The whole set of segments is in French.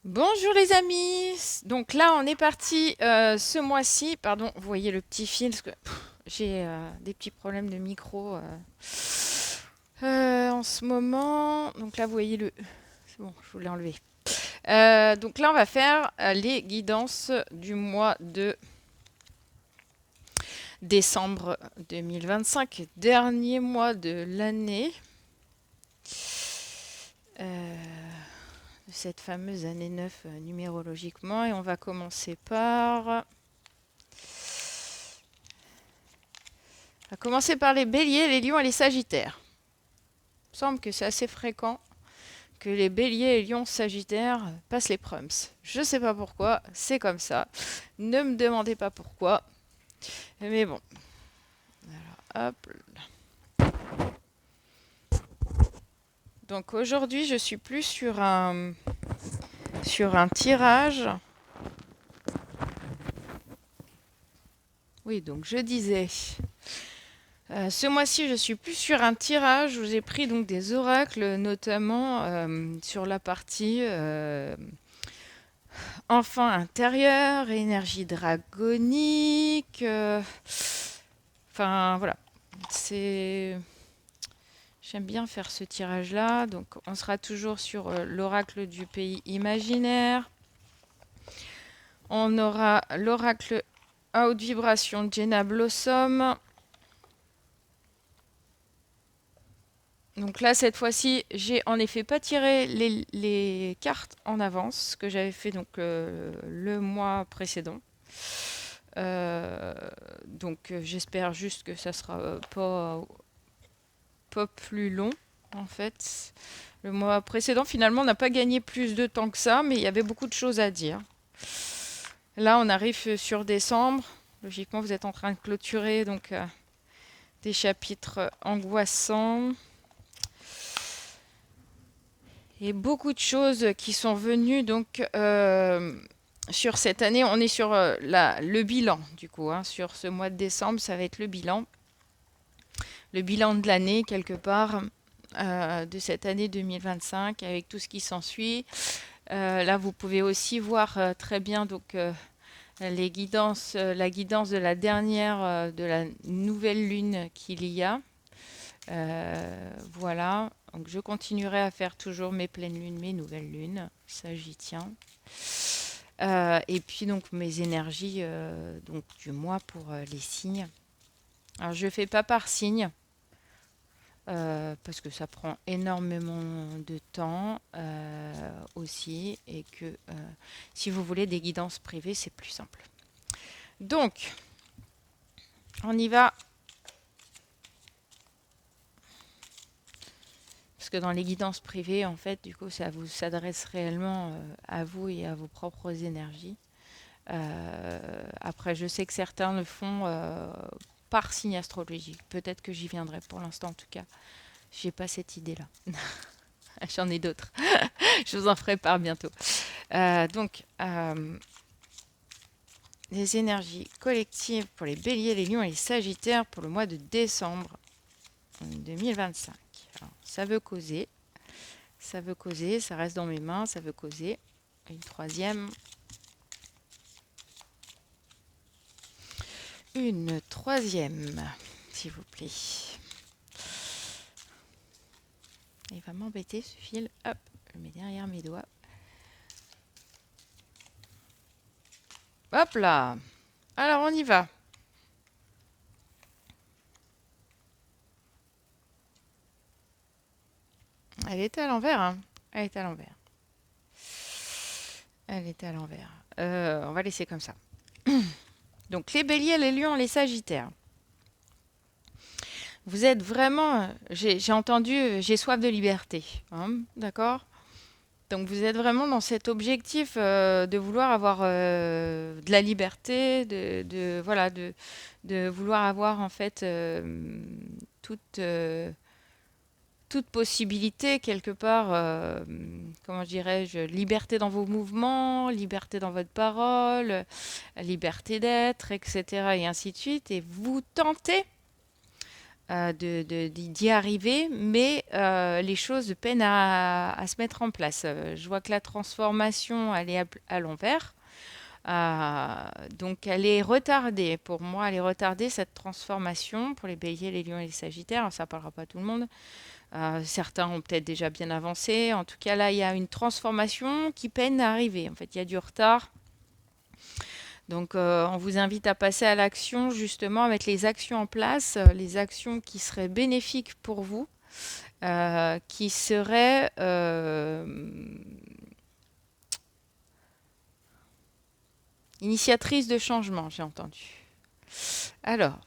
Bonjour les amis. Donc là, on est parti ce mois-ci. Pardon, vous voyez le petit fil parce que j'ai des petits problèmes de micro en ce moment. Donc là, vous voyez le. C'est bon, je vous l'ai enlevé. Donc là, on va faire les guidances du mois de décembre 2025, dernier mois de l'année. De cette fameuse année 9 numérologiquement. Et on va commencer par les béliers, les lions et les sagittaires. Il me semble que c'est assez fréquent que les béliers et lions sagittaires passent les prums. Je sais pas pourquoi, c'est comme ça. Ne me demandez pas pourquoi. Mais bon. Alors, hop. Donc aujourd'hui, je suis plus sur un tirage. Oui, donc je disais. Ce mois-ci, je suis plus sur un tirage où j'ai pris donc des oracles, notamment sur la partie enfant intérieur, énergie dragonique. Enfin voilà, c'est j'aime bien faire ce tirage-là. Donc on sera toujours sur l'oracle du pays imaginaire. On aura l'oracle à haute vibration de Jenna Blossom. Donc là, cette fois-ci, j'ai en effet pas tiré les cartes en avance, ce que j'avais fait donc le mois précédent. Donc j'espère juste que ça sera pas plus long en fait. Le mois précédent, finalement, on n'a pas gagné plus de temps que ça, mais il y avait beaucoup de choses à dire. Là, on arrive sur décembre. Logiquement, vous êtes en train de clôturer donc des chapitres angoissants. Et beaucoup de choses qui sont venues donc sur cette année. On est sur le bilan du coup. Sur ce mois de décembre, ça va être le bilan. Le bilan de l'année quelque part de cette année 2025 avec tout ce qui s'ensuit. Là, vous pouvez aussi voir très bien donc les guidances, la guidance de la dernière, de la nouvelle lune qu'il y a. Voilà, donc je continuerai à faire toujours mes pleines lunes, mes nouvelles lunes, ça j'y tiens. Et puis donc mes énergies donc du mois pour les signes. Alors je fais pas par signe parce que ça prend énormément de temps aussi et que si vous voulez des guidances privées c'est plus simple. Donc on y va. Parce que dans les guidances privées, en fait, du coup, ça vous s'adresse réellement à vous et à vos propres énergies. Après, je sais que certains le font par signe astrologique. Peut-être que j'y viendrai. Pour l'instant, en tout cas, j'ai pas cette idée-là. J'en ai d'autres. Je vous en ferai part bientôt. Donc, les énergies collectives pour les béliers, les lions et les sagittaires pour le mois de décembre 2025. Alors, ça veut causer. Ça veut causer, ça reste dans mes mains, ça veut causer. Une troisième. Une troisième, s'il vous plaît. Il va m'embêter ce fil. Hop, je le mets derrière mes doigts. Hop là. Alors on y va. Elle était à l'envers, hein. Elle était à l'envers. Elle était à l'envers. On va laisser comme ça. Donc les béliers, les lions, les sagittaires. Vous êtes vraiment, j'ai entendu, j'ai soif de liberté, hein, d'accord? Donc vous êtes vraiment dans cet objectif de vouloir avoir de la liberté, voilà, de vouloir avoir en fait toute, toute possibilité quelque part, comment dirais-je, liberté dans vos mouvements, liberté dans votre parole, liberté d'être, etc. et ainsi de suite. Et vous tentez d'y arriver, mais les choses peinent à se mettre en place. Je vois que la transformation, elle est à l'envers. Donc elle est retardée. Pour moi, elle est retardée, cette transformation, pour les béliers, les lions et les sagittaires. Ça ne parlera pas à tout le monde. Certains ont peut-être déjà bien avancé. En tout cas, là, il y a une transformation qui peine à arriver. En fait, il y a du retard. Donc, on vous invite à passer à l'action, justement, à mettre les actions en place, les actions qui seraient bénéfiques pour vous, qui seraient initiatrices de changement, j'ai entendu. Alors,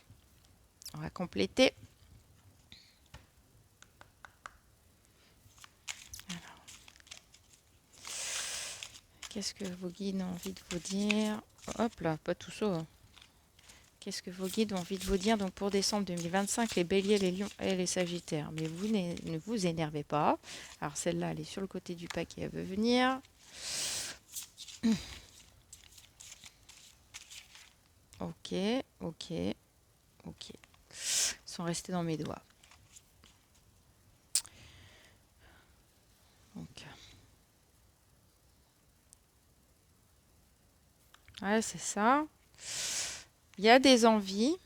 on va compléter. Qu'est-ce que vos guides ont envie de vous dire? Hop là, pas tout ça. Qu'est-ce que vos guides ont envie de vous dire donc pour décembre 2025, les béliers, les lions et les sagittaires? Mais vous ne vous énervez pas. Alors celle-là, elle est sur le côté du paquet, elle veut venir. Ok, ok, ok. Ils sont restés dans mes doigts. Donc, ouais, c'est ça. Il y a des envies.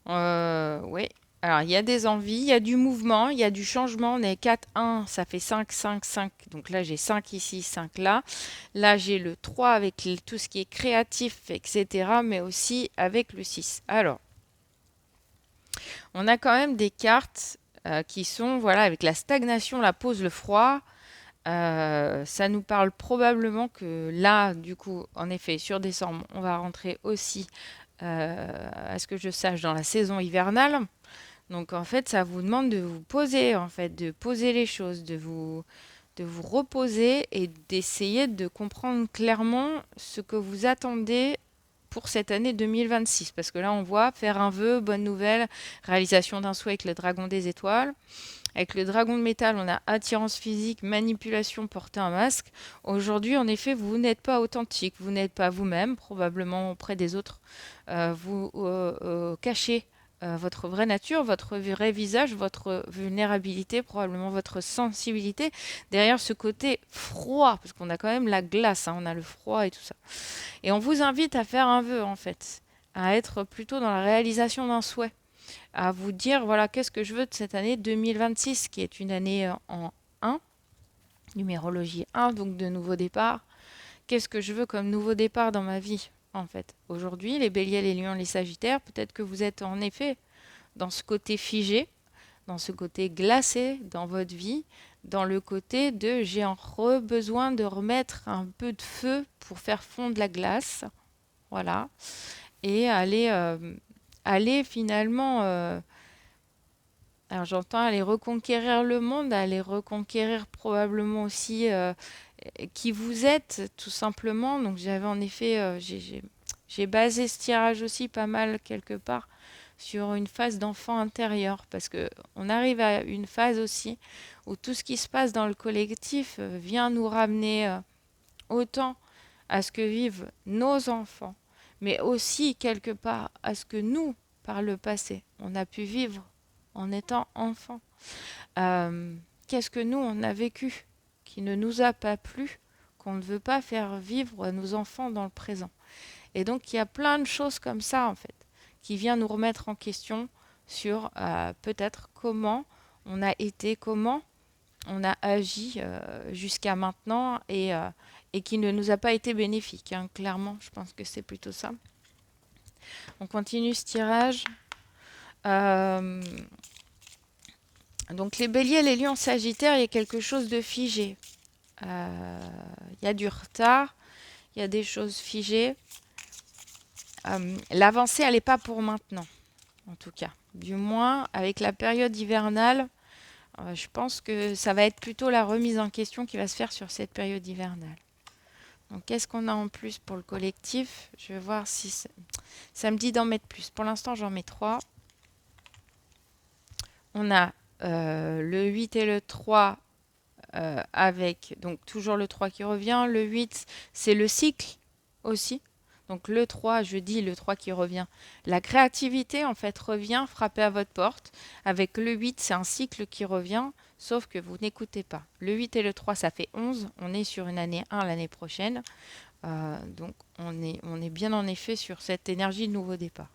Oui. Alors, il y a des envies, il y a du mouvement, il y a du changement. On est 4, 1, ça fait 5, 5, 5. Donc là, j'ai 5 ici, 5 là. Là, j'ai le 3 avec tout ce qui est créatif, etc. Mais aussi avec le 6. Alors, on a quand même des cartes qui sont, voilà, avec la stagnation, la pause, le froid. Ça nous parle probablement que là, du coup, en effet, sur décembre, on va rentrer aussi, à ce que je sache, dans la saison hivernale. Donc en fait, ça vous demande de vous poser, en fait, de poser les choses, de vous reposer et d'essayer de comprendre clairement ce que vous attendez pour cette année 2026. Parce que là, on voit faire un vœu, bonne nouvelle, réalisation d'un souhait avec le dragon des étoiles. Avec le dragon de métal, on a attirance physique, manipulation, porter un masque. Aujourd'hui, en effet, vous n'êtes pas authentique, vous n'êtes pas vous-même, probablement auprès des autres. Vous cachez votre vraie nature, votre vrai visage, votre vulnérabilité, probablement votre sensibilité, derrière ce côté froid, parce qu'on a quand même la glace, hein, on a le froid et tout ça. Et on vous invite à faire un vœu, en fait, à être plutôt dans la réalisation d'un souhait, à vous dire, voilà, qu'est-ce que je veux de cette année 2026, qui est une année en 1, numérologie 1, donc de nouveau départ. Qu'est-ce que je veux comme nouveau départ dans ma vie, en fait? Aujourd'hui, les béliers, les lions, les sagittaires, peut-être que vous êtes en effet dans ce côté figé, dans ce côté glacé dans votre vie, dans le côté de j'ai encore besoin de remettre un peu de feu pour faire fondre la glace, voilà, et aller finalement, alors j'entends aller reconquérir le monde, aller reconquérir probablement aussi qui vous êtes, tout simplement. Donc j'avais en effet, j'ai basé ce tirage aussi pas mal quelque part sur une phase d'enfant intérieur, parce que on arrive à une phase aussi où tout ce qui se passe dans le collectif vient nous ramener autant à ce que vivent nos enfants, mais aussi quelque part à ce que nous, par le passé, on a pu vivre en étant enfant. Qu'est-ce que nous, on a vécu qui ne nous a pas plu, qu'on ne veut pas faire vivre à nos enfants dans le présent. Et donc, il y a plein de choses comme ça, en fait, qui viennent nous remettre en question sur peut-être comment on a été, comment on a agi jusqu'à maintenant et qui ne nous a pas été bénéfique. Hein. Clairement, je pense que c'est plutôt ça. On continue ce tirage. Donc les béliers, les lions, sagittaires, il y a quelque chose de figé. Il y a du retard, il y a des choses figées. L'avancée, elle n'est pas pour maintenant, en tout cas. Du moins, avec la période hivernale, je pense que ça va être plutôt la remise en question qui va se faire sur cette période hivernale. Donc, qu'est-ce qu'on a en plus pour le collectif? Je vais voir si ça me dit d'en mettre plus. Pour l'instant, j'en mets 3. On a le 8 et le 3 avec donc toujours le 3 qui revient. Le 8, c'est le cycle. aussi. Donc le 3, je dis le 3 qui revient. La créativité, en fait, revient frapper à votre porte. Avec le 8, c'est un cycle qui revient, sauf que vous n'écoutez pas. Le 8 et le 3, ça fait 11. On est sur une année 1 l'année prochaine. Donc on est bien en effet sur cette énergie de nouveau départ.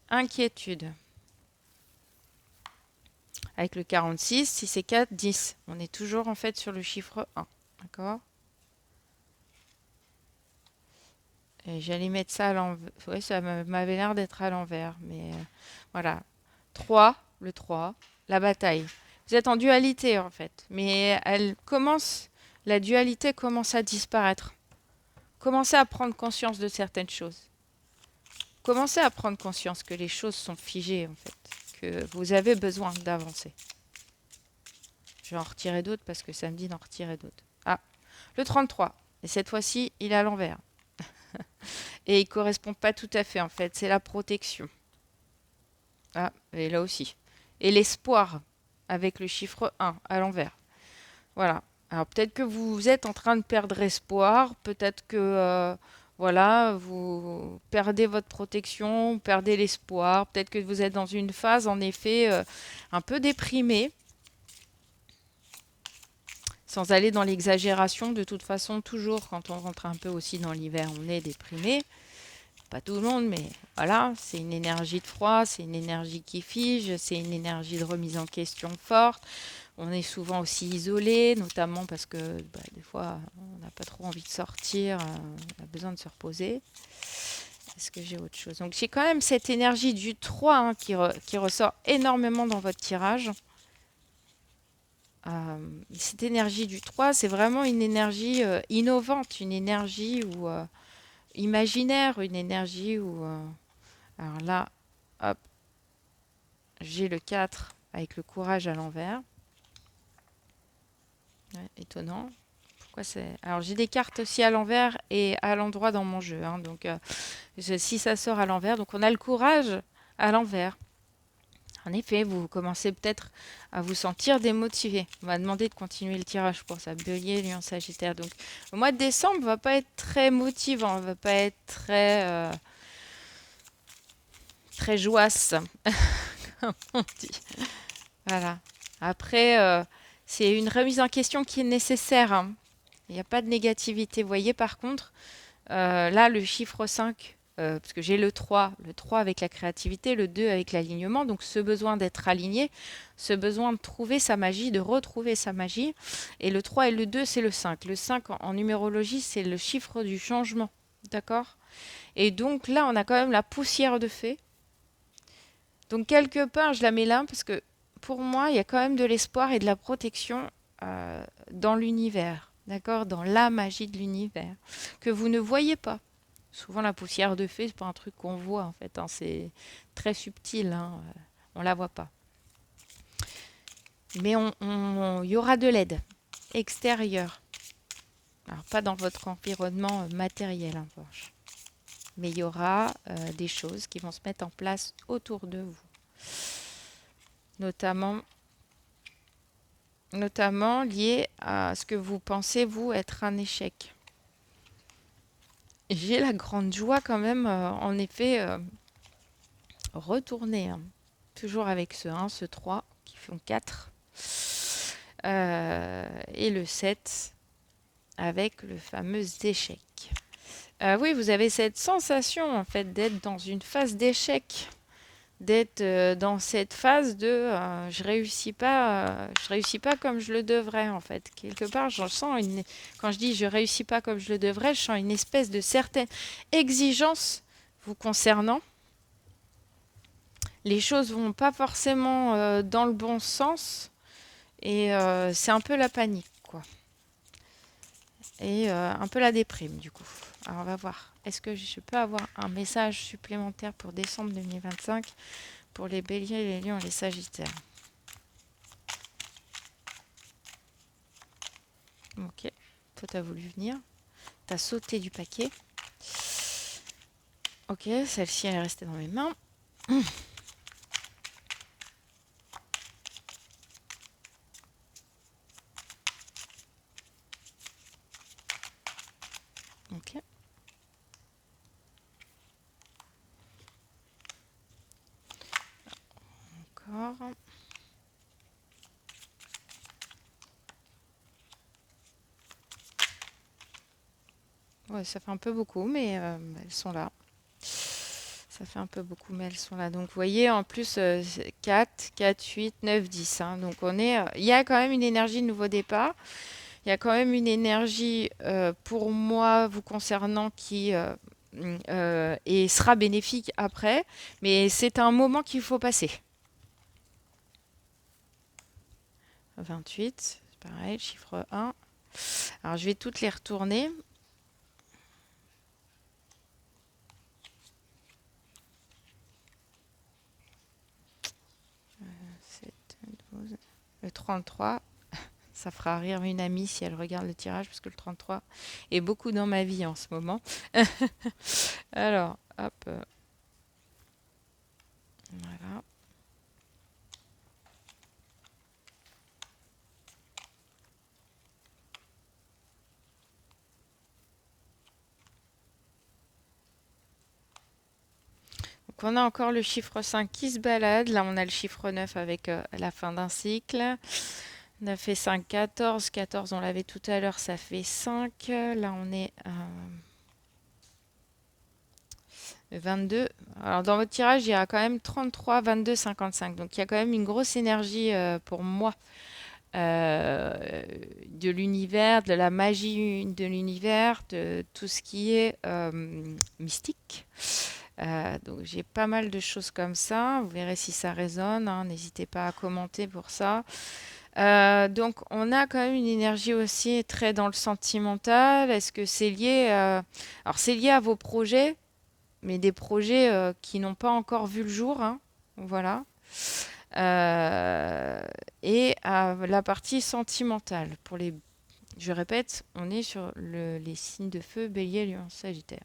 Inquiétude. Avec le 46, si c'est 4, 10. On est toujours en fait sur le chiffre 1. D'accord? Et j'allais mettre ça à l'envers. Oui, ça m'avait l'air d'être à l'envers. Mais voilà. 3, le 3, la bataille. Vous êtes en dualité en fait. Mais la dualité commence à disparaître. Commencez à prendre conscience de certaines choses. Commencez à prendre conscience que les choses sont figées en fait. Que vous avez besoin d'avancer. Je vais en retirer d'autres parce que ça me dit d'en retirer d'autres. Ah, le 33. Et cette fois-ci, il est à l'envers. Et il ne correspond pas tout à fait en fait. C'est la protection. Ah, et là aussi. Et l'espoir avec le chiffre 1 à l'envers. Voilà. Alors peut-être que vous êtes en train de perdre espoir. Peut-être que voilà, vous perdez votre protection, perdez l'espoir. Peut-être que vous êtes dans une phase en effet un peu déprimée. Sans aller dans l'exagération, de toute façon, toujours quand on rentre un peu aussi dans l'hiver, on est déprimé. Pas tout le monde, mais voilà, c'est une énergie de froid, c'est une énergie qui fige, c'est une énergie de remise en question forte. On est souvent aussi isolé, notamment parce que des fois, on n'a pas trop envie de sortir, on a besoin de se reposer. Est-ce que j'ai autre chose? Donc j'ai quand même cette énergie du 3 qui ressort énormément dans votre tirage. Cette énergie du 3, c'est vraiment une énergie innovante, une énergie imaginaire, une énergie où... alors là, hop, j'ai le 4 avec le courage à l'envers. Ouais, étonnant. Pourquoi c'est... Alors j'ai des cartes aussi à l'envers et à l'endroit dans mon jeu. Hein, donc si ça sort à l'envers, donc on a le courage à l'envers. En effet, vous commencez peut-être à vous sentir démotivé. On m'a demandé de continuer le tirage pour ça. Bélier, Lion, Sagittaire. Donc, le mois de décembre va pas être très motivant, va pas être très joasse, comme on dit. Voilà. Après, c'est une remise en question qui est nécessaire. Hein. Il n'y a pas de négativité. Vous voyez, par contre, là, le chiffre 5, parce que j'ai le 3 avec la créativité, le 2 avec l'alignement, donc ce besoin d'être aligné, ce besoin de trouver sa magie, de retrouver sa magie. Et le 3 et le 2, c'est le 5. Le 5, en numérologie, c'est le chiffre du changement. D'accord? Et donc là, on a quand même la poussière de fée. Donc quelque part, je la mets là, parce que pour moi, il y a quand même de l'espoir et de la protection dans l'univers. D'accord? Dans la magie de l'univers, que vous ne voyez pas. Souvent, la poussière de fée, c'est pas un truc qu'on voit en fait. Hein. C'est très subtil. Hein. On la voit pas. Mais il y aura de l'aide extérieure. Alors, pas dans votre environnement matériel, hein, mais il y aura des choses qui vont se mettre en place autour de vous. Notamment liées à ce que vous pensez, vous, être un échec. J'ai la grande joie quand même, en effet, retourner. Hein. Toujours avec ce 1, ce 3 qui font 4. Et le 7 avec le fameux échec. Oui, vous avez cette sensation en fait d'être dans une phase d'échec, d'être dans cette phase de je réussis pas comme je le devrais en fait. Quelque part, j'en sens quand je dis je réussis pas comme je le devrais, je sens une espèce de certaine exigence vous concernant. Les choses vont pas forcément dans le bon sens et c'est un peu la panique quoi. Et un peu la déprime du coup. Alors on va voir. Est-ce que je peux avoir un message supplémentaire pour décembre 2025 pour les béliers, les lions et les sagittaires? Ok. Toi, t'as voulu venir. T'as sauté du paquet. Ok, celle-ci, elle est restée dans mes mains. Ok. D'accord. Ouais, ça fait un peu beaucoup, mais elles sont là. Ça fait un peu beaucoup, mais elles sont là. Donc, vous voyez, en plus, 4, 4, 8, 9, 10. Donc, il y a quand même une énergie de nouveau départ. Il y a quand même une énergie pour moi, vous concernant, qui et sera bénéfique après. Mais c'est un moment qu'il faut passer. 28, c'est pareil, chiffre 1. Alors, je vais toutes les retourner. 7, 12, le 33. Ça fera rire une amie si elle regarde le tirage, parce que le 33 est beaucoup dans ma vie en ce moment. Alors, hop, voilà. Donc, on a encore le chiffre 5 qui se balade. Là, on a le chiffre 9 avec la fin d'un cycle. 9 et 5, 14. 14, on l'avait tout à l'heure, ça fait 5. Là, on est à 22. Alors, dans votre tirage, il y a quand même 33, 22, 55. Donc, il y a quand même une grosse énergie pour moi de l'univers, de la magie de l'univers, de tout ce qui est mystique. Donc j'ai pas mal de choses comme ça. Vous verrez si ça résonne, hein. N'hésitez pas à commenter pour ça. Donc on a quand même une énergie aussi très dans le sentimental. Est-ce que c'est lié Alors c'est lié à vos projets, mais des projets qui n'ont pas encore vu le jour, hein. Voilà. Euh, et à la partie sentimentale. Je répète, on est sur les signes de feu, Bélier, Lion, Sagittaire.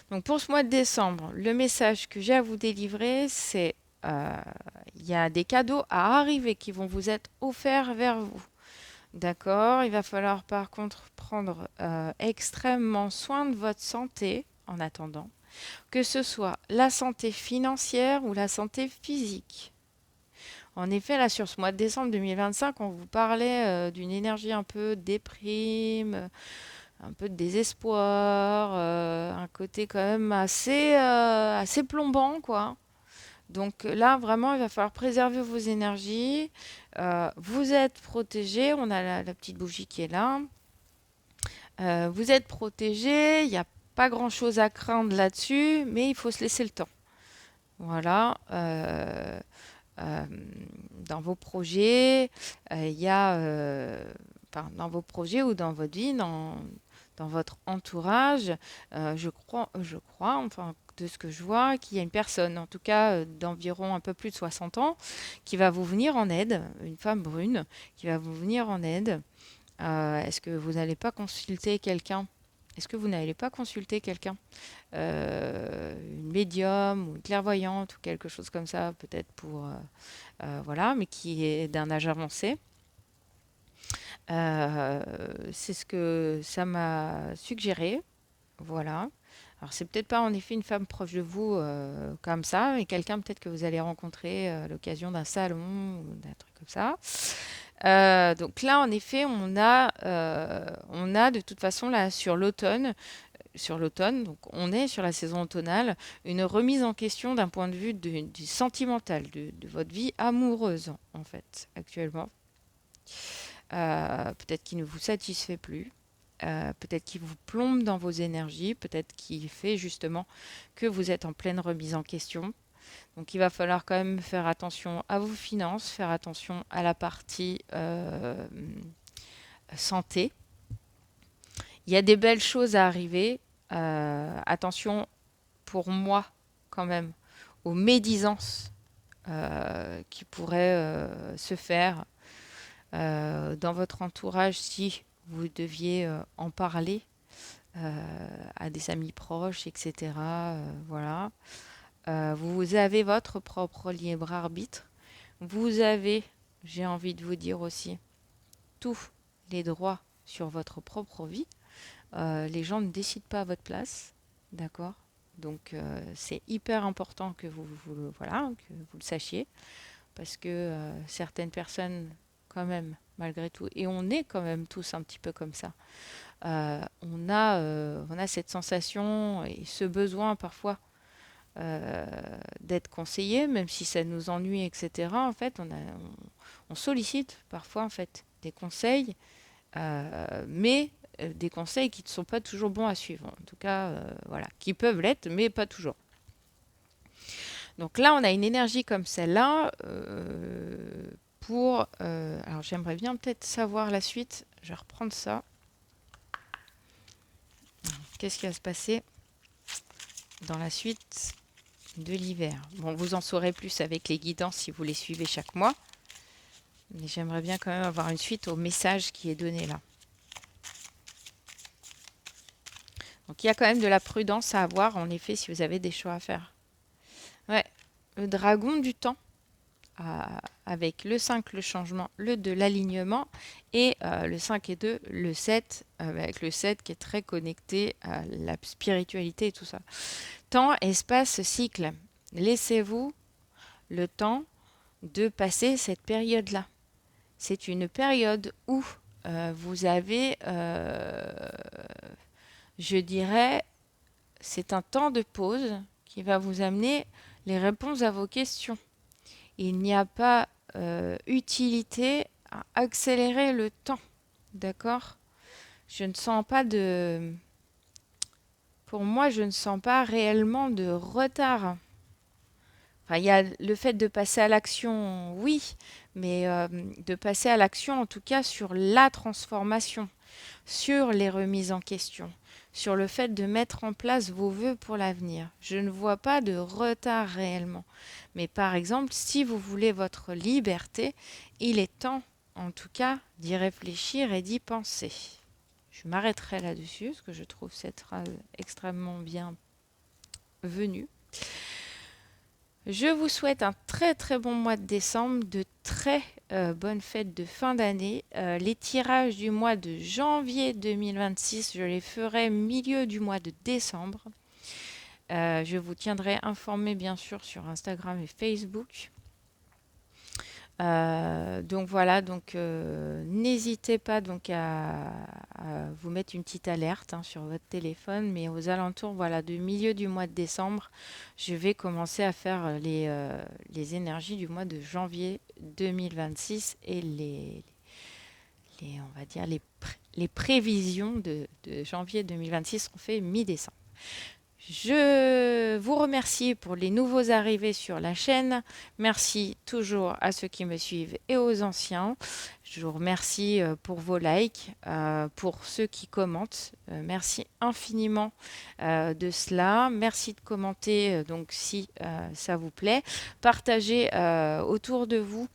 Donc pour ce mois de décembre, le message que j'ai à vous délivrer, c'est euh, il y a des cadeaux à arriver qui vont vous être offerts vers vous. D'accord? Il va falloir par contre prendre extrêmement soin de votre santé en attendant, que ce soit la santé financière ou la santé physique. En effet, là, sur ce mois de décembre 2025, on vous parlait d'une énergie un peu déprime, un peu de désespoir, un côté quand même assez plombant, quoi. Donc là, vraiment, il va falloir préserver vos énergies. Vous êtes protégé. On a la petite bougie qui est là. Vous êtes protégé. Il n'y a pas grand-chose à craindre là-dessus, mais il faut se laisser le temps. Voilà. Euh, dans vos projets, il y a, enfin, dans vos projets ou dans votre vie, dans votre entourage, je crois, enfin, de ce que je vois, qu'il y a une personne, en tout cas d'environ un peu plus de 60 ans, qui va vous venir en aide, une femme brune, qui va vous venir en aide. Est-ce que vous n'allez pas consulter quelqu'un? Est-ce que vous n'allez pas consulter quelqu'un? Une médium ou une clairvoyante ou quelque chose comme ça, peut-être pour voilà, mais qui est d'un âge avancé. Euh, c'est ce que ça m'a suggéré. Voilà. Alors, c'est peut-être pas en effet une femme proche de vous comme ça, mais quelqu'un peut-être que vous allez rencontrer à l'occasion d'un salon ou d'un truc comme ça. Donc là, en effet, on a de toute façon là sur l'automne, donc on est sur la saison automnale, une remise en question d'un point de vue du sentimental, de votre vie amoureuse en fait actuellement. Peut-être qu'il ne vous satisfait plus, peut-être qu'il vous plombe dans vos énergies, peut-être qu'il fait justement que vous êtes en pleine remise en question. Donc il va falloir quand même faire attention à vos finances, faire attention à la partie santé. Il y a des belles choses à arriver. Attention pour moi quand même aux médisances qui pourraient se faire dans votre entourage si vous deviez en parler à des amis proches, etc. Voilà. Vous avez votre propre libre arbitre. Vous avez, j'ai envie de vous dire aussi, tous les droits sur votre propre vie. Les gens ne décident pas à votre place, d'accord? Donc c'est hyper important que voilà, que vous le sachiez, parce que certaines personnes, quand même, malgré tout, et on est quand même tous un petit peu comme ça, on a cette sensation et ce besoin parfois euh, d'être conseillé, même si ça nous ennuie, etc. En fait, on sollicite parfois en fait des conseils, mais des conseils qui ne sont pas toujours bons à suivre. En tout cas, voilà, qui peuvent l'être, mais pas toujours. Donc là, on a une énergie comme celle-là pour... alors j'aimerais bien peut-être savoir la suite. Je vais reprendre ça. Qu'est-ce qui va se passer dans la suite de l'hiver? Bon, vous en saurez plus avec les guidances si vous les suivez chaque mois. Mais j'aimerais bien quand même avoir une suite au message qui est donné là. Donc il y a quand même de la prudence à avoir, en effet, si vous avez des choix à faire. Ouais, le dragon du temps, avec le 5, le changement, le 2, l'alignement, et le 5 et 2, le 7, avec le 7 qui est très connecté à la spiritualité et tout ça. Temps, espace, cycle. Laissez-vous le temps de passer cette période-là. C'est une période où vous avez, je dirais, c'est un temps de pause qui va vous amener les réponses à vos questions. Il n'y a pas utilité à accélérer le temps, d'accord? Je ne sens pas de... Pour moi, je ne sens pas réellement de retard. Enfin, il y a le fait de passer à l'action, oui, mais de passer à l'action en tout cas sur la transformation, sur les remises en question, sur le fait de mettre en place vos vœux pour l'avenir. Je ne vois pas de retard réellement. Mais par exemple, si vous voulez votre liberté, il est temps en tout cas d'y réfléchir et d'y penser. Je m'arrêterai là-dessus parce que je trouve cette phrase extrêmement bien venue. Je vous souhaite un très très bon mois de décembre, de très bonnes fêtes de fin d'année. Les tirages du mois de janvier 2026, je les ferai milieu du mois de décembre. Je vous tiendrai informé bien sûr sur Instagram et Facebook. Donc voilà, donc n'hésitez pas donc à vous mettre une petite alerte sur votre téléphone, mais aux alentours voilà de milieu du mois de décembre, je vais commencer à faire les énergies du mois de janvier 2026 et on va dire les prévisions de janvier 2026 seront faites mi-décembre. Je vous remercie pour les nouveaux arrivés sur la chaîne. Merci toujours à ceux qui me suivent et aux anciens. Je vous remercie pour vos likes, pour ceux qui commentent. Merci infiniment de cela. Merci de commenter donc si ça vous plaît. Partagez autour de vous.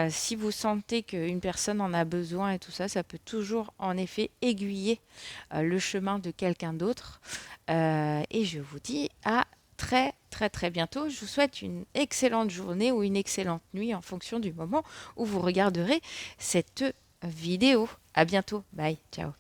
Si vous sentez qu'une personne en a besoin et tout ça, ça peut toujours en effet aiguiller le chemin de quelqu'un d'autre. Et je vous dis à très très très bientôt. Je vous souhaite une excellente journée ou une excellente nuit en fonction du moment où vous regarderez cette vidéo. À bientôt. Bye. Ciao.